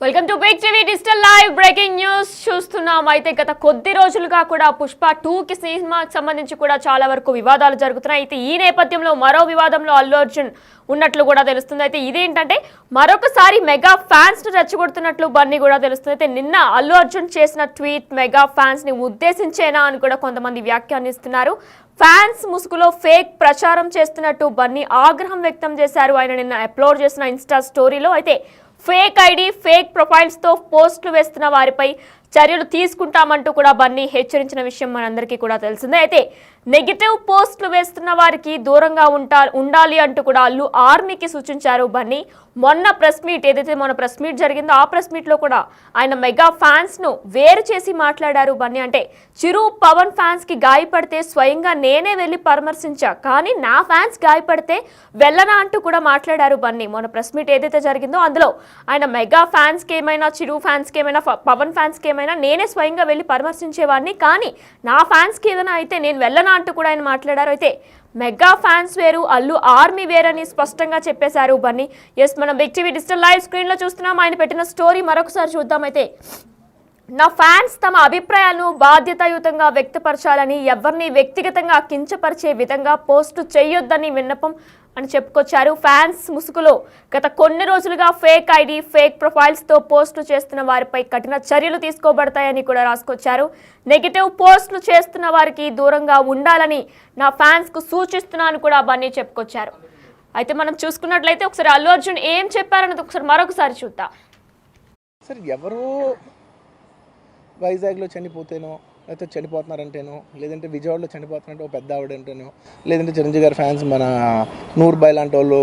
Welcome to big TV digital live breaking news చూస్తున్నాం. అయితే గత కొద్ది రోజులుగా కూడా పుష్ప 2 కి సినిమాకి సంబంధించి కూడా చాలా వరకు వివాదాలు జరుగుతున్నాయి. అయితే ఈ నేపథ్యంలో మరో వివాదంలో అల్లు అర్జున్ ఉన్నట్లు కూడా తెలుస్తుంది. అయితే ఇదేంటంటే మరొకసారి మెగా ఫ్యాన్స్ ను రెచ్చగొడుతున్నట్లు బన్నీ కూడా తెలుస్తుంది. అయితే నిన్న అల్లు అర్జున్ చేసిన ట్వీట్ మెగా ఫ్యాన్స్ ని ఉద్దేశించేనా అని కూడా కొంతమంది వ్యాఖ్యానిస్తున్నారు. ఫ్యాన్స్ ముసుగులో ఫేక్ ప్రచారం చేస్తున్నట్టు బన్నీ ఆగ్రహం వ్యక్తం చేశారు. ఆయన నిన్న అప్లోడ్ చేసిన ఇన్స్టా స్టోరీలో అయితే ఫేక్ ఐడి ఫేక్ ప్రొఫైల్స్ తో పోస్టులు వేస్తున్న వారిపై చర్యలు తీసుకుంటామంటూ కూడా బన్నీ హెచ్చరించిన విషయం మనందరికీ కూడా తెలిసిందే. అయితే నెగిటివ్ పోస్టులు వేస్తున్న వారికి దూరంగా ఉండాలి అంటూ కూడా అల్లు ఆర్మీకి సూచించారు బన్నీ. మొన్న ప్రెస్ మీట్ జరిగిందో ఆ ప్రెస్ మీట్ లో కూడా ఆయన మెగా ఫ్యాన్స్ ను వేరు చేసి మాట్లాడారు బన్నీ. అంటే చిరు పవన్ ఫ్యాన్స్ కి గాయపడితే స్వయంగా నేనే వెళ్ళి పరామర్శించా, కానీ నా ఫ్యాన్స్ గాయపడితే వెళ్ళనా అంటూ కూడా మాట్లాడారు బన్నీ. మొన్న ప్రెస్ మీట్ ఏదైతే జరిగిందో అందులో ఆయన మెగా ఫ్యాన్స్ కి ఏమైనా, చిరు ఫ్యాన్స్ కి ఏమైనా, పవన్ ఫ్యాన్స్ కి ఏమైనా నేనే స్వయంగా వెళ్ళి పరామర్శించేవాడిని, కానీ నా ఫ్యాన్స్ కి ఏదైనా అయితే నేను వెళ్ళనా అంటూ కూడా ఆయన మాట్లాడారు. అయితే మెగా ఫ్యాన్స్ వేరు, అల్లు ఆర్మీ వేరని స్పష్టంగా చెప్పేశారు బన్నీ. ఎస్, మనం big TV digital live screen లో చూస్తున్నాం. ఆయన పెట్టిన స్టోరీ మరొకసారి చూద్దాం. అయితే నా ఫ్యాన్స్ తమ అభిప్రాయాలను బాధ్యతాయుతంగా వ్యక్తపరచాలని, ఎవరిని వ్యక్తిగతంగా కించపరిచే విధంగా పోస్టు చేయొద్దని విన్నపం అని చెప్పుకొచ్చారు. ఫ్యాన్స్ ముసుగులో గత కొన్ని రోజులుగా ఫేక్ ఐడి ఫేక్ ప్రొఫైల్స్ తో పోస్టులు చేస్తున్న వారిపై కఠిన చర్యలు తీసుకోబడతాయని కూడా రాసుకొచ్చారు. నెగిటివ్ పోస్టులు చేస్తున్న వారికి దూరంగా ఉండాలని నా ఫ్యాన్స్ కు సూచిస్తున్నాను కూడా బన్నీ చెప్పుకొచ్చారు. అయితే మనం చూసుకున్నట్లయితే ఒకసారి అల్లు అర్జున్ ఏం చెప్పారన్నది ఒకసారి మరొకసారి చూద్దాం. సార్, ఎవరో వైజాగ్లో చనిపోతేనో, లేకపోతే చనిపోతున్నారంటేనో, లేదంటే విజయవాడలో చనిపోతున్నారంటే ఒక పెద్ద ఆవిడంటేనో, లేదంటే చిరంజీవి గారి ఫ్యాన్స్ మన నూర్బాయ్ లాంటి వాళ్ళు,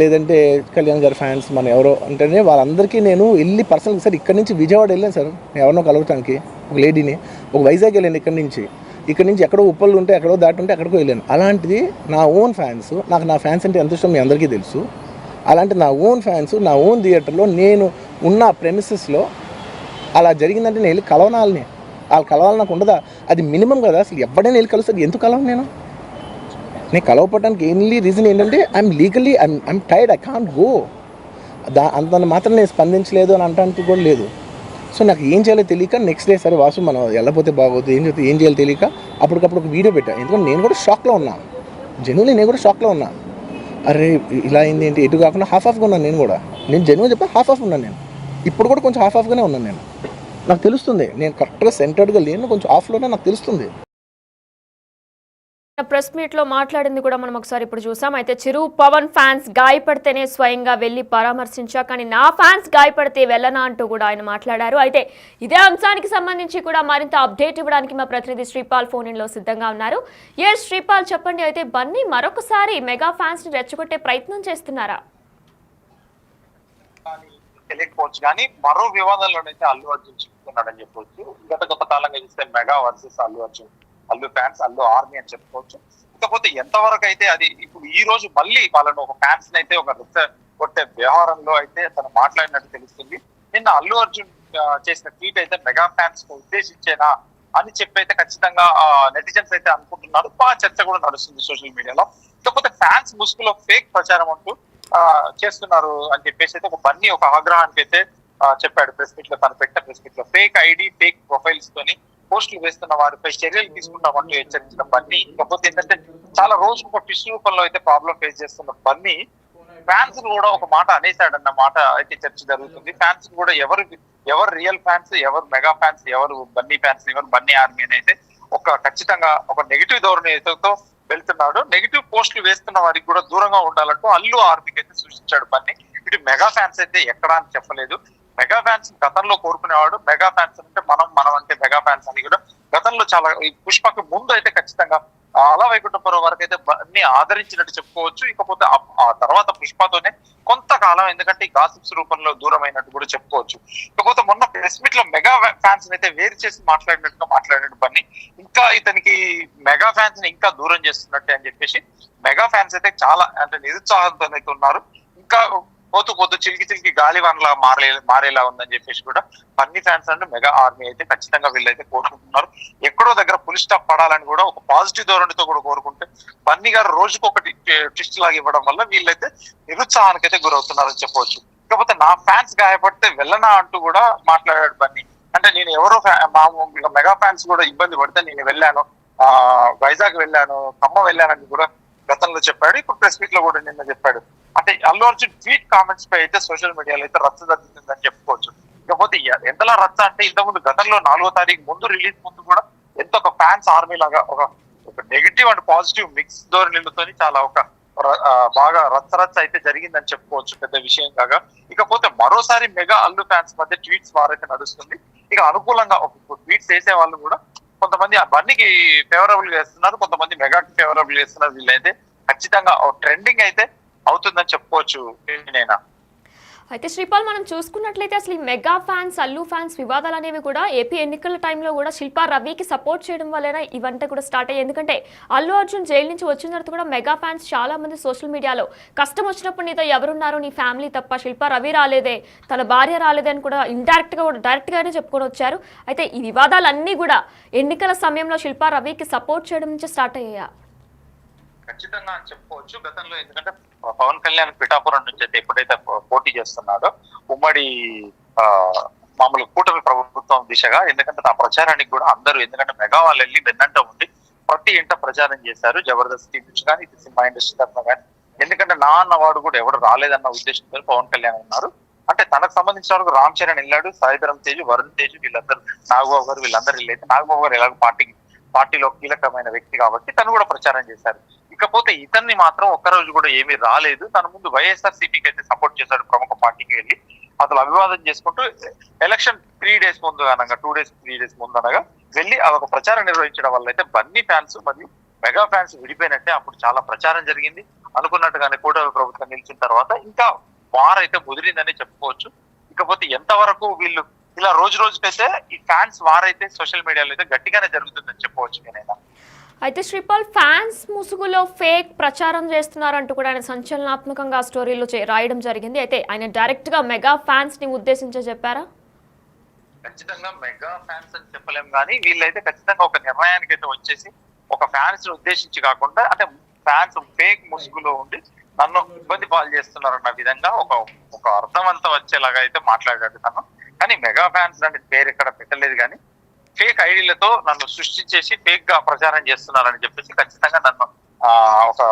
లేదంటే కళ్యాణ్ గారి ఫ్యాన్స్ మన ఎవరో అంటేనే వాళ్ళందరికీ నేను వెళ్ళి పర్సనల్గా సార్ ఇక్కడి నుంచి విజయవాడ వెళ్ళాను సార్, ఎవరినో కలవటానికి ఒక లేడీని, ఒక వైజాగ్ వెళ్ళాను ఇక్కడి నుంచి ఎక్కడో ఉప్పలు ఉంటే ఎక్కడో దాటి ఉంటే ఎక్కడికో వెళ్ళాను. అలాంటిది నా ఓన్ ఫ్యాన్స్, నాకు నా ఫ్యాన్స్ అంటే ఎంత ఇష్టం మీ అందరికీ తెలుసు. అలాంటి నా ఓన్ ఫ్యాన్స్ నా ఓన్ థియేటర్లో నేను ఉన్న ప్రెమిసెస్లో అలా జరిగిందంటే నేను వెళ్ళి కలవనాలని, వాళ్ళు కలవాలి నాకు ఉండదా? అది మినిమం కదా. అసలు ఎవడైనా వెళ్ళి కలుస్తుంది, ఎందుకు కలవను నేను కలవపడడానికి ఓన్లీ రీజన్ ఏంటంటే I'm legally I'm tired, I can't go. అంత మాత్రం నేను స్పందించలేదు అని అనడానికి కూడా లేదు. సో నాకు ఏం చేయాలో తెలియక నెక్స్ట్ డే సరే వాసు మనం వెళ్ళకపోతే బాగోదు, ఏం చేయాలో తెలియక అప్పటికప్పుడు ఒక వీడియో పెట్టాను. ఎందుకంటే నేను కూడా షాక్లో ఉన్నా, జెన్యున్లీ నేను కూడా షాక్లో ఉన్నా. అరే ఇలా అయింది ఏంటి, ఎటు కాకుండా హాఫ్ ఆఫ్గా ఉన్నాను నేను జెన్యున్గా చెప్పా, హాఫ్ ఆఫ్ ఉన్నాను నేను. ఇప్పుడు కూడా కొంచెం హాఫ్ ఆఫ్గానే ఉన్నాను నాకు తెలుస్తుంది. నేను కరెక్ట్గా సెంటర్డ్గా లేను, కొంచెం ఆఫ్లోనే నాకు తెలుస్తుంది. ప్రెస్ మీట్ లో మాట్లాడింది కూడా మనం ఒకసారి ఇప్పుడు చూసాం. అయితే చిరు పవన్ ఫ్యాన్స్ గాయపడితేనే స్వయంగా వెళ్లి పరామర్శించా, కానీ నా ఫ్యాన్స్ గాయపడితే వెళ్ళనా అంటూ కూడా ఆయన మాట్లాడారు. అయితే ఇదే అంశానికి సంబంధించి కూడా మరింత అప్డేట్ ఇవ్వడానికి మా ప్రతినిధి శ్రీపాల్ ఫోన్ ఇన్ లో సిద్ధంగా ఉన్నారు. ఎస్ శ్రీపాల్, చెప్పండి. అయితే బన్నీ మరొకసారి మెగా ఫ్యాన్స్ ని రెచ్చగొట్టే ప్రయత్నం చేస్తున్నారా? తెలియకపోవచ్చు, కానీ మరో వివాదంలోనైతే అల్లు అర్జున్ చిక్కుకున్నాడని చెప్పవచ్చు. గత కాలంగా చూస్తే mega versus Allu Arjun, Allu fans, Allu army అని చెప్పుకోవచ్చు. ఇకపోతే ఎంతవరకు అయితే అది ఇప్పుడు ఈ రోజు మళ్ళీ వాళ్ళను ఒక ఫ్యాన్స్ అయితే ఒక కొట్టే వ్యవహారంలో అయితే తను మాట్లాడినట్టు తెలుస్తుంది. నిన్న అల్లు అర్జున్ చేసిన ట్వీట్ అయితే మెగా ఫ్యాన్స్ కు ఉద్దేశించేనా అని చెప్పి అయితే ఖచ్చితంగా నెటిజన్స్ అయితే అనుకుంటున్నారు. బాగా చర్చ కూడా నడుస్తుంది సోషల్ మీడియాలో. ఇకపోతే ఫ్యాన్స్ ముసుగులో ఫేక్ ప్రచారం అంటూ చేస్తున్నారు అని చెప్పేసి అయితే ఒక బన్నీ ఒక ఆగ్రహానికి అయితే చెప్పాడు ప్రెస్ మీట్ లో. తను పెట్టిన ప్రెస్ మీట్ లో ఫేక్ ఐడి ఫేక్ ప్రొఫైల్స్ తోని పోస్టులు వేస్తున్న వారిపై చర్యలు తీసుకుంటామంటూ హెచ్చరించిన బన్నీ. ఇకపోతే ఏంటంటే చాలా రోజుకు ఒక టిష్యూ రూపంలో అయితే ప్రాబ్లం ఫేస్ చేస్తున్న బన్నీ ఫ్యాన్స్ కూడా ఒక మాట అనేసాడన్న మాట అయితే చర్చ జరుగుతుంది. ఫ్యాన్స్ కూడా ఎవరు రియల్ ఫ్యాన్స్, ఎవరు మెగా ఫ్యాన్స్, ఎవరు బన్నీ ఫ్యాన్స్, ఎవరు బన్నీ ఆర్మీ అని అయితే ఖచ్చితంగా ఒక నెగిటివ్ ధోరణితో వెళ్తున్నాడు. నెగిటివ్ పోస్టులు వేస్తున్న వారికి కూడా దూరంగా ఉండాలంటూ అల్లు ఆర్మీకి అయితే సూచించాడు బన్నీ. ఇటు మెగా ఫ్యాన్స్ అయితే ఎక్కడా అని చెప్పలేదు. మెగా ఫ్యాన్స్ గతంలో కోరుకునేవాడు. మెగా ఫ్యాన్స్ అంటే మనం అంటే మెగా ఫ్యాన్స్ అని కూడా గతంలో చాలా ఈ పుష్పకి ముందు అయితే ఖచ్చితంగా అలా వైకుంఠపురం వరకు అయితే అన్ని ఆదరించినట్టు చెప్పుకోవచ్చు. ఇకపోతే ఆ తర్వాత పుష్పతోనే కొంతకాలం ఎందుకంటే ఈ గాసిప్స్ రూపంలో దూరం అయినట్టు కూడా చెప్పుకోవచ్చు. ఇకపోతే మొన్న ప్రెస్ మీట్ లో మెగా ఫ్యాన్స్ అయితే వేరు చేసి మాట్లాడినట్టు బన్నీ ఇంకా ఇతనికి మెగా ఫ్యాన్స్ ని ఇంకా దూరం చేస్తున్నట్టే అని చెప్పేసి మెగా ఫ్యాన్స్ అయితే చాలా అంటే నిరుత్సాహంతో అయితే ఉన్నారు. ఇంకా పోతూ చిలికి గాలివాన్లా మారేలా ఉందని చెప్పేసి కూడా Bunny fans and mega army అయితే ఖచ్చితంగా వీళ్ళైతే కోరుకుంటున్నారు. ఎక్కడో దగ్గర పులి స్టాప్ పడాలని కూడా ఒక పాజిటివ్ ధోరణితో కూడా కోరుకుంటే బన్నీ గారు రోజుకొకటి ట్విస్ట్ లాగా ఇవ్వడం వల్ల వీళ్ళైతే నిరుత్సాహానికి అయితే గురవుతున్నారని చెప్పవచ్చు. ఇకపోతే నా ఫ్యాన్స్ గాయపడితే వెళ్ళనా అంటూ కూడా మాట్లాడాడు బన్నీ. అంటే నేను ఎవరో మెగా ఫ్యాన్స్ కూడా ఇబ్బంది పడితే నేను వెళ్ళాను, వైజాగ్ వెళ్ళాను, ఖమ్మం వెళ్ళానని కూడా గతంలో చెప్పాడు. ఇప్పుడు ప్రెస్ మీట్ లో కూడా నిన్న చెప్పాడు. అంటే అల్లు అర్జున్ ట్వీట్ కామెంట్స్ పై అయితే సోషల్ మీడియాలో అయితే రచ్చ జరుగుతుందని చెప్పుకోవచ్చు. ఇకపోతే ఎంతలా రచ్చ అంటే ఇంతకుముందు గతంలో 4వ తారీఖు ముందు రిలీజ్ ముందు కూడా ఎంత ఒక ఫ్యాన్స్ ఆర్మీ లాగా ఒక నెగిటివ్ అండ్ పాజిటివ్ మిక్స్ ధోరణిలతో చాలా ఒక బాగా రచ్చ అయితే జరిగిందని చెప్పుకోవచ్చు, పెద్ద విషయం కాగా. ఇకపోతే మరోసారి మెగా అల్లు ఫ్యాన్స్ మధ్య ట్వీట్స్ వారైతే నడుస్తుంది. ఇక అనుకూలంగా ట్వీట్స్ చేసే వాళ్ళు కూడా కొంతమంది బన్నీకి ఫేవరబుల్ గా వేస్తున్నారు, కొంతమంది మెగాకి ఫేవరబుల్ చేస్తున్నారు. వీళ్ళైతే ఖచ్చితంగా ట్రెండింగ్ అయితే అవుతుందని చెప్పుకోవచ్చు. నేనైనా అయితే శ్రీపాల్, మనం చూసుకున్నట్లయితే అసలు ఈ మెగా ఫ్యాన్స్ అల్లు ఫ్యాన్స్ వివాదాలు అనేవి కూడా ఏపీ ఎన్నికల టైంలో కూడా శిల్పా రవికి సపోర్ట్ చేయడం వల్లనే ఇవంతా కూడా స్టార్ట్ అయ్యాయి. ఎందుకంటే అల్లు అర్జున్ జైలు నుంచి వచ్చిన తర్వాత కూడా మెగా ఫ్యాన్స్ చాలా మంది సోషల్ మీడియాలో కష్టం వచ్చినప్పుడు నీతో ఎవరున్నారు, నీ ఫ్యామిలీ తప్ప, శిల్పా రవి రాలేదే, తన భార్య రాలేదే అని కూడా డైరెక్ట్గానే చెప్పుకొని వచ్చారు. అయితే ఈ వివాదాలన్నీ కూడా ఎన్నికల సమయంలో శిల్పా రవికి సపోర్ట్ చేయడం నుంచి స్టార్ట్ అయ్యాయా? ఖచ్చితంగా అని చెప్పుకోవచ్చు. గతంలో ఎందుకంటే పవన్ కళ్యాణ్ పిఠాపురం నుంచి అయితే ఎప్పుడైతే పోటీ చేస్తున్నాడో ఉమ్మడి మామూలు కూటమి ప్రభుత్వం దిశగా, ఎందుకంటే ఆ ప్రచారానికి కూడా అందరూ, ఎందుకంటే మెగా వాళ్ళు వెళ్ళి వెన్నంట ఉండి ప్రతి ఇంట ప్రచారం చేశారు. జబర్దస్త్ టీం నుంచి కానీ ఇది సినిమా ఇండస్ట్రీ తరఫున కానీ. ఎందుకంటే నా అన్నవాడు కూడా ఎవరు రాలేదన్న ఉద్దేశంతో పవన్ కళ్యాణ్ ఉన్నారు. అంటే తనకు సంబంధించిన వరకు రామ్ చరణ్ వెళ్ళాడు, సాయిధరం తేజ్, వరుణ్ తేజ్, వీళ్ళందరూ, నాగబాబు గారు, వీళ్ళందరూ వెళ్ళైతే నాగబాబు గారు ఎలాగో పార్టీలో కీలకమైన వ్యక్తి కాబట్టి తను కూడా ప్రచారం చేశారు. ఇకపోతే ఇతన్ని మాత్రం ఒక్కరోజు కూడా ఏమీ రాలేదు. తన ముందు వైఎస్ఆర్సీపీకి అయితే సపోర్ట్ చేశాడు, ప్రముఖ పార్టీకి వెళ్ళి అసలు అభివాదం చేసుకుంటూ ఎలక్షన్ 3 days ముందు అనగా 2 days 3 days ముందు అనగా వెళ్ళి అదొక ప్రచారం నిర్వహించడం వల్ల అయితే బన్నీ ఫ్యాన్స్ మరియు మెగా ఫ్యాన్స్ విడిపోయినట్టే. అప్పుడు చాలా ప్రచారం జరిగింది. అనుకున్నట్టుగానే కూటమి ప్రభుత్వం నిలిచిన తర్వాత ఇంకా వార్ అయితే ముదిరిందని చెప్పుకోవచ్చు. ఇకపోతే ఎంతవరకు వీళ్ళు ఇలా రోజు రోజుకైతే ఈ ఫ్యాన్స్ వార్ అయితే సోషల్ మీడియాలో అయితే గట్టిగానే జరుగుతుందని చెప్పవచ్చు. నేనైనా అయితే శ్రీపాల్, ఫ్యాన్స్ ముసుగులో ఫేక్ ప్రచారం చేస్తున్నారంటూ కూడా ఆయన సంచలనాత్మకంగా స్టోరీలో రాయడం జరిగింది. అయితే ఆయన డైరెక్ట్ గా మెగా ఫ్యాన్స్ ని ఉద్దేశించి చెప్పారా? ఖచ్చితంగా మెగా ఫ్యాన్స్ అని చెప్పలేం కానీ వీళ్ళైతే ఖచ్చితంగా ఒక నిర్ణయానికి అయితే వచ్చేసి ఒక ఫ్యాన్స్ ని ఉద్దేశించి కాకుండా, అంటే ఫ్యాన్స్ ఫేక్ ముసుగులో ఉండి నన్ను ఇబ్బంది పాలు చేస్తున్నారన్న విధంగా ఒక అర్థమంతా వచ్చేలాగా అయితే మాట్లాడాడు తను. కానీ మెగా ఫ్యాన్స్ అంటే పేరు ఎక్కడ పెట్టలేదు, కానీ ఫేక్ ఐడీలతో నన్ను సృష్టించేసి ఫేక్ గా ప్రచారం చేస్తున్నారని చెప్పేసి ఖచ్చితంగా నన్ను ఒక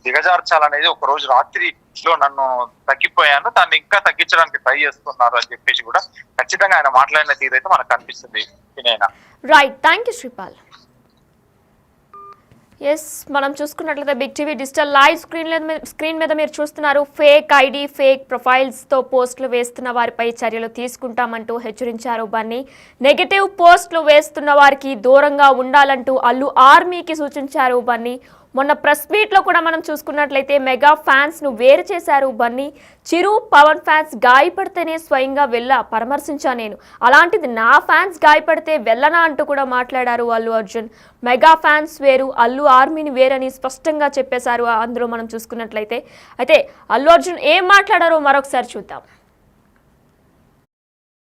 దిగజార్చాలనేది, ఒక రోజు రాత్రిలో నన్ను తగ్గిపోయాను, దాన్ని ఇంకా తగ్గించడానికి ట్రై చేస్తున్నారు అని చెప్పేసి కూడా ఖచ్చితంగా ఆయన మాట్లాడిన తీరైతే మనకు కనిపిస్తుంది. Right, thank you Sripal. Yes, మనం చూసుకున్నట్లయితే big TV digital live screen మీద మీరు చూస్తున్నారు. ఫేక్ ఐడి, ఫేక్ ప్రొఫైల్స్తో పోస్టులు వేస్తున్న వారిపై చర్యలు తీసుకుంటామంటూ హెచ్చరించారు బన్నీ. నెగటివ్ పోస్టులు వేస్తున్న వారికి దూరంగా ఉండాలంటూ అల్లు ఆర్మీకి సూచించారు బన్నీ. మొన్న ప్రెస్ మీట్లో కూడా మనం చూసుకున్నట్లయితే మెగా ఫ్యాన్స్ను వేరు చేశారు బన్నీ. చిరు, పవన్ ఫ్యాన్స్ గాయపడితేనే స్వయంగా పరామర్శించా నేను, అలాంటిది నా ఫ్యాన్స్ గాయపడితే వెళ్ళనా అంటూ కూడా మాట్లాడారు అల్లు అర్జున్. మెగా ఫ్యాన్స్ వేరు, అల్లు ఆర్మీని వేరని స్పష్టంగా చెప్పేశారు. అందులో మనం చూసుకున్నట్లయితే అయితే అల్లు అర్జున్ ఏం మాట్లాడారో మరొకసారి చూద్దాం.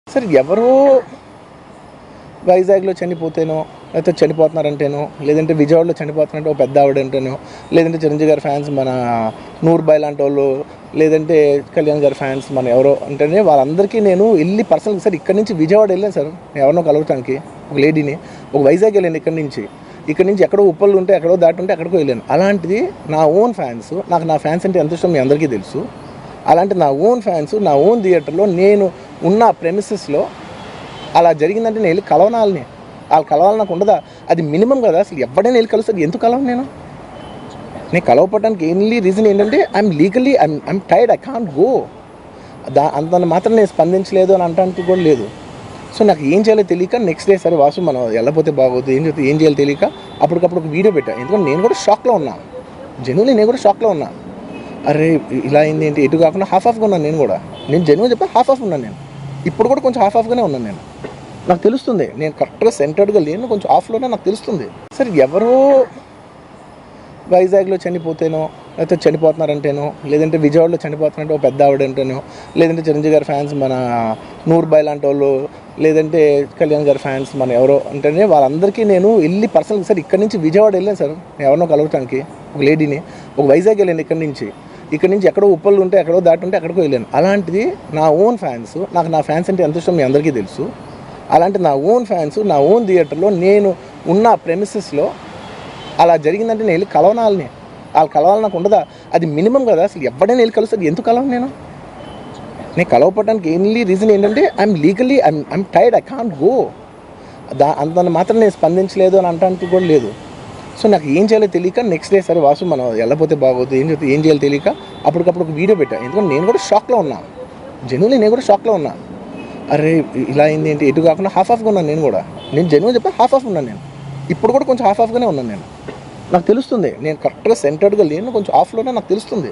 సార్, ఎవరో వైజాగ్లో చనిపోతేనో, లేకపోతే చనిపోతున్నారంటేనో, లేదంటే విజయవాడలో చనిపోతున్నారంటే ఒక పెద్ద ఆవిడ అంటేనో, లేదంటే చిరంజీవి గారి ఫ్యాన్స్ మన నూర్బాయ్ లాంటి వాళ్ళు, లేదంటే కళ్యాణ్ గారి ఫ్యాన్స్ మన ఎవరో అంటేనే వాళ్ళందరికీ నేను వెళ్ళి పర్సనల్గా, సార్ ఇక్కడి నుంచి విజయవాడ వెళ్ళాను సార్, నేను ఎవరినో కలవటానికి ఒక లేడీని, ఒక వైజాగ్ వెళ్ళాను ఇక్కడి నుంచి ఎక్కడో ఉప్పలు ఉంటే ఎక్కడో దాటుంటే అక్కడికో వెళ్ళాను. అలాంటిది నా ఓన్ ఫ్యాన్స్, నాకు నా ఫ్యాన్స్ అంటే ఎంత ఇష్టం మీ అందరికీ తెలుసు. అలాంటి నా ఓన్ ఫ్యాన్స్ నా ఓన్ థియేటర్లో నేను ఉన్న ప్రెమిసెస్లో అలా జరిగిందంటే నేను వెళ్ళి కలవనాలని, వాళ్ళు కలవాలి నాకు ఉండదా? అది మినిమం కదా. అసలు ఎవడైనా వెళ్ళి కలుస్తారు, ఎందుకు కలవను నేను కలవపడడానికి ఓన్లీ రీజన్ ఏంటంటే I'm tired, I can't go. అంత మాత్రం నేను స్పందించలేదు అని అంటానికి కూడా లేదు. సో నాకు ఏం చేయాలో తెలియక నెక్స్ట్ డే సరే వాసు మనం వెళ్ళకపోతే బాగోదు, ఏం చేయాలో తెలియక అప్పటికప్పుడు ఒక వీడియో పెట్టాను. ఎందుకంటే నేను కూడా షాక్లో ఉన్నా, జెన్యున్లీ నేను కూడా షాక్లో ఉన్నా. అరే ఇలా అయింది ఏంటి, ఎటు కాకుండా హాఫ్గా ఉన్నాను నేను జెన్యున్ చెప్పాను, హాఫ్ ఉన్నాను నేను. ఇప్పుడు కూడా కొంచెం హాఫ్గానే ఉన్నాను నేను. నాకు తెలుస్తుంది నేను కరెక్ట్గా సెంటర్డ్గా లేను, కొంచెం ఆఫ్లోనే నాకు తెలుస్తుంది. సార్, ఎవరో వైజాగ్లో చనిపోతేనో, లేకపోతే చనిపోతున్నారంటేనో, లేదంటే విజయవాడలో చనిపోతున్నారంటే ఒక పెద్ద ఆవిడ అంటేనో, లేదంటే చిరంజీవి గారి ఫ్యాన్స్ మన నూర్బాయ్ లాంటి వాళ్ళు, లేదంటే కళ్యాణ్ గారి ఫ్యాన్స్ మన ఎవరో అంటేనే వాళ్ళందరికీ నేను వెళ్ళి పర్సనల్గా, సార్ ఇక్కడి నుంచి విజయవాడ వెళ్ళాను సార్, నేను ఎవరినో కలవటానికి ఒక లేడీని, ఒక వైజాగ్ వెళ్ళాను ఇక్కడ నుంచి ఎక్కడో ఉప్పలు ఉంటే ఎక్కడో దాటి ఉంటే ఎక్కడికో వెళ్ళాను. అలాంటిది నా ఓన్ ఫ్యాన్స్, నాకు నా ఫ్యాన్స్ అంటే ఎంత ఇష్టం మీ అందరికీ తెలుసు. అలాంటి నా ఓన్ ఫ్యాన్స్ నా ఓన్ థియేటర్లో నేను ఉన్న ప్రెమిసెస్లో అలా జరిగిందంటే నేను వెళ్ళి కలవనాలని, వాళ్ళు కలవాలి నాకు ఉండదా? అది మినిమం కదా. అసలు ఎవడైనా వెళ్ళి కలుస్తుంది, ఎందుకు కలవను నేను కలవపడడానికి ఓన్లీ రీజన్ ఏంటంటే I'm legally I'm tired, I can't go. అంత మాత్రం నేను స్పందించలేదు అని అనడానికి కూడా లేదు. సో నాకు ఏం చేయాలో తెలియక నెక్స్ట్ డే సరే వాసు మనం వెళ్ళకపోతే బాగోదు, ఏం చేయాలో తెలియక అప్పటికప్పుడు ఒక వీడియో పెట్టాను. ఎందుకంటే నేను కూడా షాక్లో ఉన్నా, జెన్యున్లీ నేను కూడా షాక్లో ఉన్నా. అరే ఇలా అయింది ఏంటి, ఎటు కాకుండా హాఫ్గా ఉన్నాను నేను జెన్యున్ చెప్పి హాఫ్ ఉన్నాను. నేను ఇప్పుడు కూడా కొంచెం హాఫ్గానే ఉన్నాను. నాకు తెలుస్తుంది నేను కరెక్ట్గా సెంటర్డ్గా లేను, కొంచెం ఆఫ్లోనే నాకు తెలుస్తుంది.